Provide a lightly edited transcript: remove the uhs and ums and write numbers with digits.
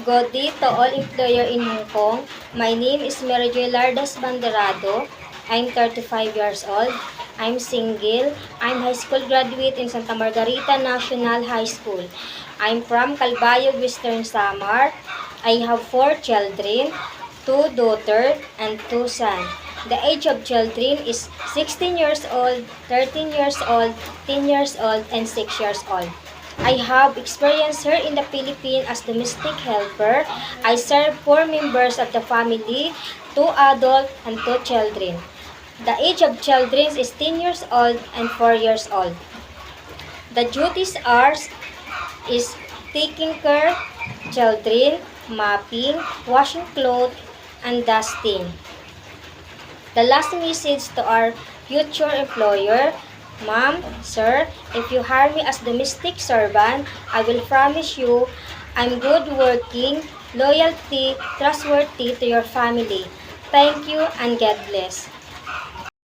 Good day to all employer in Hong Kong. My name is Mary Joy Lardas Banderado. I'm 35 years old. I'm single. I'm high school graduate in Santa Margarita National High School. I'm from Calbayog, Western Samar. I have 4 children, 2 daughters and 2 sons. The age of children is 16 years old, 13 years old, 10 years old, and 6 years old. I have experience here in the Philippines as domestic helper. I serve 4 members of the family, 2 adults and 2 children. The age of children is 10 years old and 4 years old. The duties are is taking care children, mopping, washing clothes, and dusting. The last message to our future employer: Ma'am, sir, if you hire me as domestic servant, I will promise you I'm good working, loyalty, trustworthy to your family. Thank you and God bless.